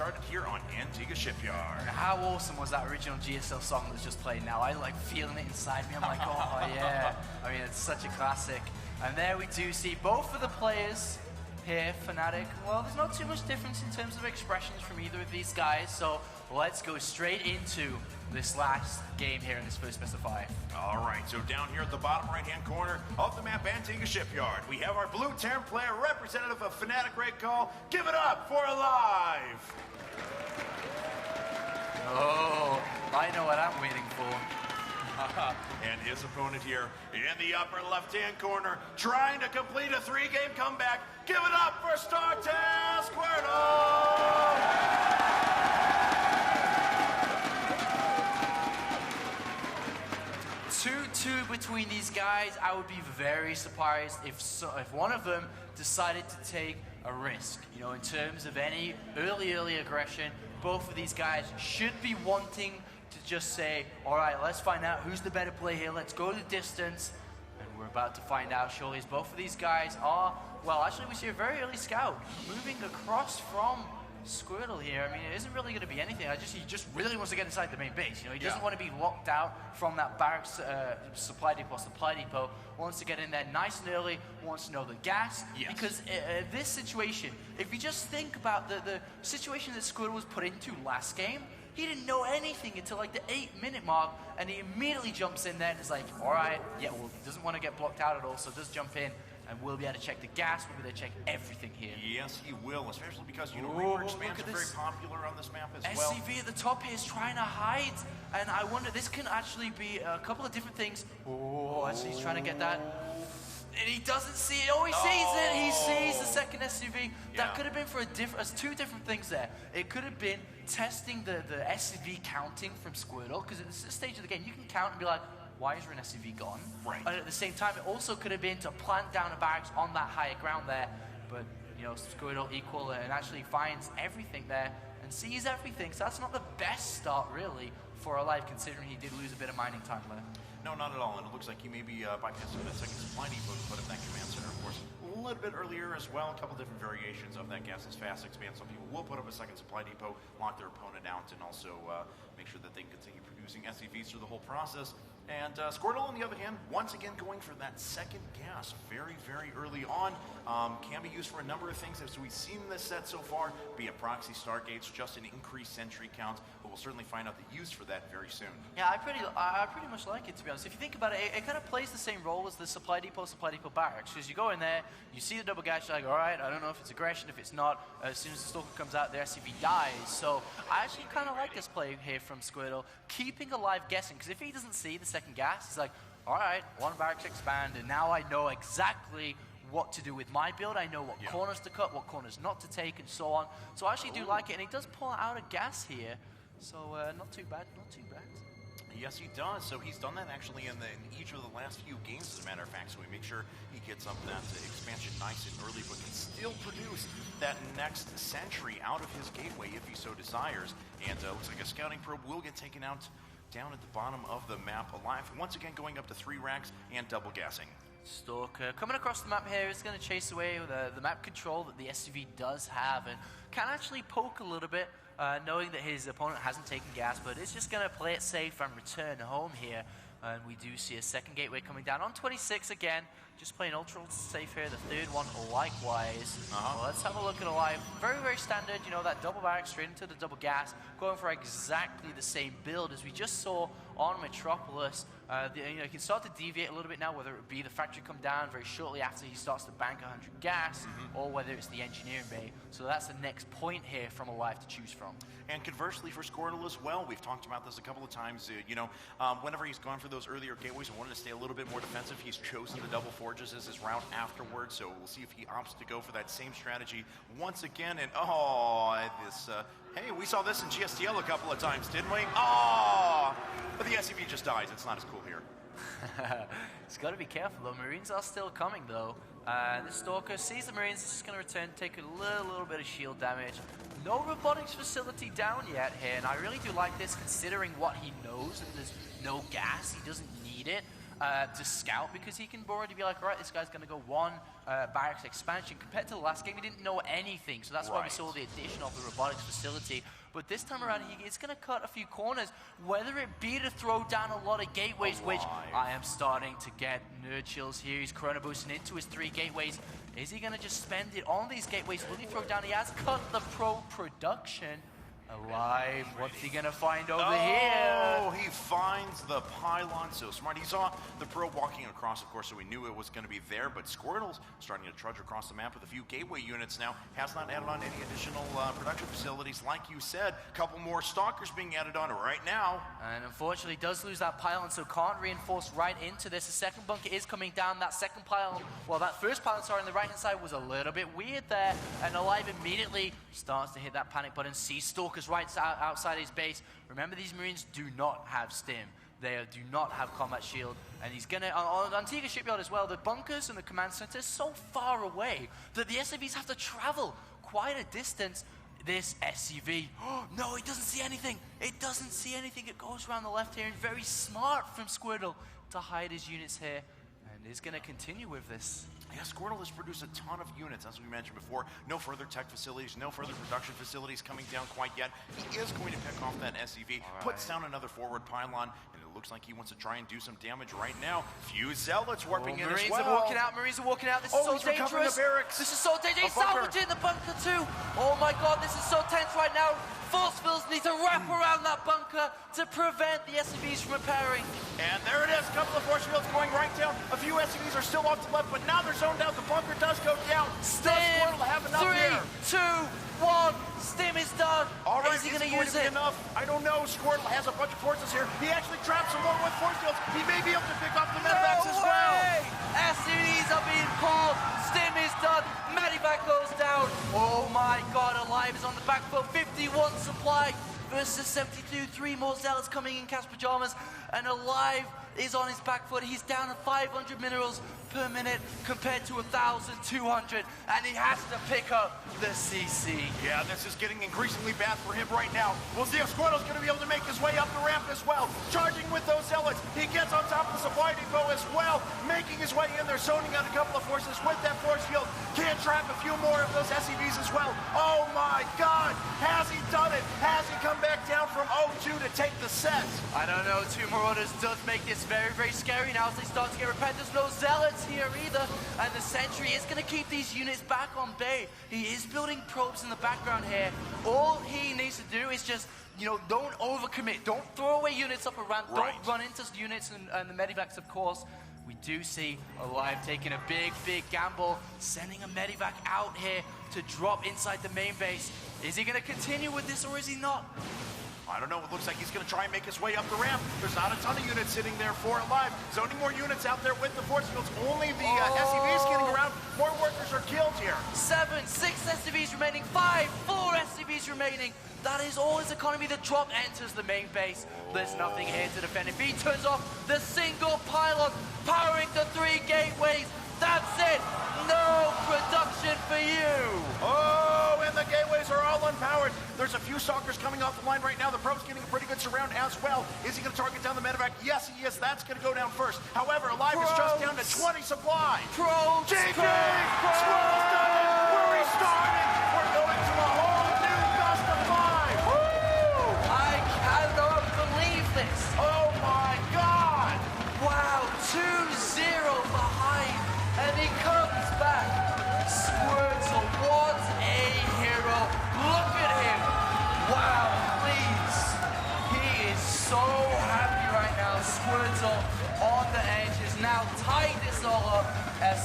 started here on Antigua Shipyard. And how awesome was that original GSL song that's just played now? I like feeling it inside me. I'm like, oh yeah. I mean, it's such a classic. And there we do see both of the players here, Fnatic. Well, there's not too much difference in terms of expressions from either of these guys, so let's go straight into this last game here in this first best of 5. All right, so down here at the bottom right-hand corner of the map, Antigua Shipyard, we have our blue Terran player, representative of Fnatic Red Call. Give it up for aLive! Oh, I know what I'm waiting for. And his opponent here in the upper left-hand corner, trying to complete a 3-game comeback. Give it up for StarCraft Squirtle! 2-2 between these guys. I would be very surprised if one of them decided to take a risk. You know, in terms of any early aggression, both of these guys should be wanting to just say, all right, let's find out who's the better player here. Let's go the distance. And we're about to find out surely as both of these guys are, well, actually we see a very early scout moving across from Squirtle here. I mean, it isn't really going to be anything. He just really wants to get inside the main base. You know, he doesn't want to be locked out from that barracks supply depot. Wants to get in there nice and early. Wants to know the gas. Yes. Because this situation, if you just think about the situation that Squirtle was put into last game, he didn't know anything until like the 8-minute mark, and he immediately jumps in there and is like, all right, yeah, well, he doesn't want to get blocked out at all, so does jump in. And we'll be able to check the gas, we'll be able to check everything here. Yes, he will, especially because, you know, rework spams are very popular on this map as well. SCV at the top here is trying to hide, and I wonder, this can actually be a couple of different things. Oh, actually he's trying to get that. And he doesn't see it. Oh, he sees it. He sees the second SCV. That could have been for two different things there. It could have been testing the SCV counting from Squirtle, because at this stage of the game, you can count and be like, why is there an SCV gone? Right. And at the same time, it also could have been to plant down a barracks on that higher ground there. But, you know, Squirtle equal and actually finds everything there and sees everything. So that's not the best start, really, for aLive, considering he did lose a bit of mining time there. No, not at all, and it looks like he may be bypassing that second supply depot to put up that command center, of course. A little bit earlier as well, a couple different variations of that gasless fast expand. Some people will put up a second supply depot, lock their opponent out, and also make sure that they can continue producing SCVs through the whole process. And Squirtle, on the other hand, once again going for that second gas very early on. Can be used for a number of things, as we've seen in this set so far, be it proxy stargates, just an increased sentry count, but we'll certainly find out the use for that very soon. Yeah, I pretty much like it, to be honest. If you think about it, it kind of plays the same role as the supply depot barracks, because you go in there, you see the double gas, you're like, all right, I don't know if it's aggression, if it's not. As soon as the stalker comes out, the SCV dies. So I actually kind of like this play here from Squirtle, keeping aLive guessing, because if he doesn't see the second gas, he's like, all right, one barracks expand, and now I know exactly what to do with my build. I know what corners to cut, what corners not to take, and so on. So I actually do like it, and he does pull out a gas here. So not too bad, not too bad. Yes, he does. So he's done that actually in each of the last few games, as a matter of fact. So we make sure he gets up that expansion nice and early, but can still produce that next sentry out of his gateway if he so desires. And looks like a scouting probe will get taken out down at the bottom of the map aLive. Once again, going up to 3 racks and double gassing. Stalker coming across the map here is going to chase away the map control that the SCV does have, and can actually poke a little bit, knowing that his opponent hasn't taken gas, but it's just going to play it safe and return home here. And we do see a second gateway coming down on 26 again. Just playing ultra safe here. The third one likewise. Well, let's have a look at aLive. Very standard. You know, that double barrack straight into the double gas. Going for exactly the same build as we just saw on Metropolis. You know, he can start to deviate a little bit now, whether it be the factory come down very shortly after he starts to bank 100 gas, or whether it's the engineering bay. So that's the next point here from aLive to choose from. And conversely for Squirtle as well, we've talked about this a couple of times. You know, whenever he's gone for those earlier gateways and wanted to stay a little bit more defensive, he's chosen the double forges as his route afterwards. So we'll see if he opts to go for that same strategy once again. And hey, we saw this in GSTL a couple of times, didn't we? But the SCV just dies. It's not as cool here. He's got to be careful though. Marines are still coming though. This Stalker sees the Marines, is just going to return, take a little bit of shield damage. No robotics facility down yet here, and I really do like this considering what he knows, that there's no gas, he doesn't need it. to scout, because he can already be like, all right, this guy's going to go one barracks expansion. Compared to the last game, he didn't know anything, so that's why we saw the addition of the robotics facility. But this time around, it's going to cut a few corners, whether it be to throw down a lot of gateways, which I am starting to get nerd chills here. He's chrono boosting into his 3 gateways. Is he going to just spend it on these gateways? Will he throw down? He has cut the pro production. aLive, what's he gonna find over here? Oh, he finds the pylon, so smart. He saw the probe walking across, of course, so we knew it was gonna be there, but Squirtle's starting to trudge across the map with a few gateway units now. Has not added on any additional production facilities, like you said. A couple more stalkers being added on right now. And unfortunately does lose that pylon, so can't reinforce right into this. The second bunker is coming down. That second pylon, well, that first pylon, sorry, on the right-hand side was a little bit weird there, and aLive immediately starts to hit that panic button. Sees stalkers right outside his base. Remember, these Marines do not have stim. They do not have combat shield, and he's gonna on Antigua Shipyard as well. The bunkers and the command center is so far away that the SCVs have to travel quite a distance. This SCV, oh no, it doesn't see anything. It doesn't see anything. It goes around the left here, and very smart from Squirtle to hide his units here, and is gonna continue with this. Yeah, Squirtle has produced a ton of units, as we mentioned before. No further tech facilities, no further production facilities coming down quite yet. He is going to pick off that SCV, puts down another forward pylon, and it looks like he wants to try and do some damage right now. Few zealots warping in as well. Marines are walking out, Marines are walking out. This is so dangerous. The barracks. This is so dangerous. He's salvaging the bunker too. Oh my god, this is so tense right now. Force fields need to wrap around that bunker to prevent the SCVs from repairing. And there it is, a couple of force fields going right down. A few SCVs are still off to the left, but now they're zoned out. The bunker does go down. Stim, have enough 3, here. 2, 1. Stim is done. All right, is he going to use it? Enough? I don't know. Squirtle has a bunch of forces here. He actually traps some more with force fields. He may be able to pick off the medevacs as well. SCVs are being pulled. Stim is done. Medevac goes down. Oh my god, aLive is on the back foot. 51 supply versus 72. 3 more zealots coming in cast pajamas, and aLive is on his back foot. He's down to 500 minerals per minute compared to 1,200, and he has to pick up the CC. Yeah, this is getting increasingly bad for him right now. We'll see if Squirtle's going to be able to make his way up the ramp as well. Charging with those zealots. He gets on top of the supply depot as well, making his way in there, zoning out a couple of forces with that force field. Can trap a few more of those SCVs as well. Oh my god, has he done it? Has he come back down from 0-2 to take the set? I don't know, 2 more orders does make this very, very scary now as they start to get repentance. No zealots here either, and the sentry is going to keep these units back on bay. He is building probes in the background here. All he needs to do is just, you know, don't overcommit. Don't throw away units up a ramp. Right. Don't run into units and the medevacs, of course. We do see aLive taking a big, big gamble, sending a medevac out here to drop inside the main base. Is he going to continue with this, or is he not? I don't know. It looks like he's going to try and make his way up the ramp. There's not a ton of units sitting there for aLive. Zoning more units out there with the force fields. Only the SCVs getting around. More workers are killed here. 7, 6 SCVs remaining. 5, 4 SCVs remaining. That is all his economy. The drop enters the main base. There's nothing here to defend. If he turns off the single pylon, powering the 3 gateways, that's it. No production for you. Oh, and the gateways are all unpowered. There's a few stalkers coming off the line right now. The probe's getting a pretty good surround as well. Is he going to target down the medevac? Yes, he is. That's going to go down first. However, aLive is just down to 20 supply. Probes. GG! Squirtle's done it. We're restarting. We're going to a whole new best of 5. Woo! I cannot believe this. Oh my god! Wow, 2-0 behind, and he comes back. Squirtle, what a hero. Look at him. Wow, please. He is so happy right now. Squirtle on the edge has now tied this all up as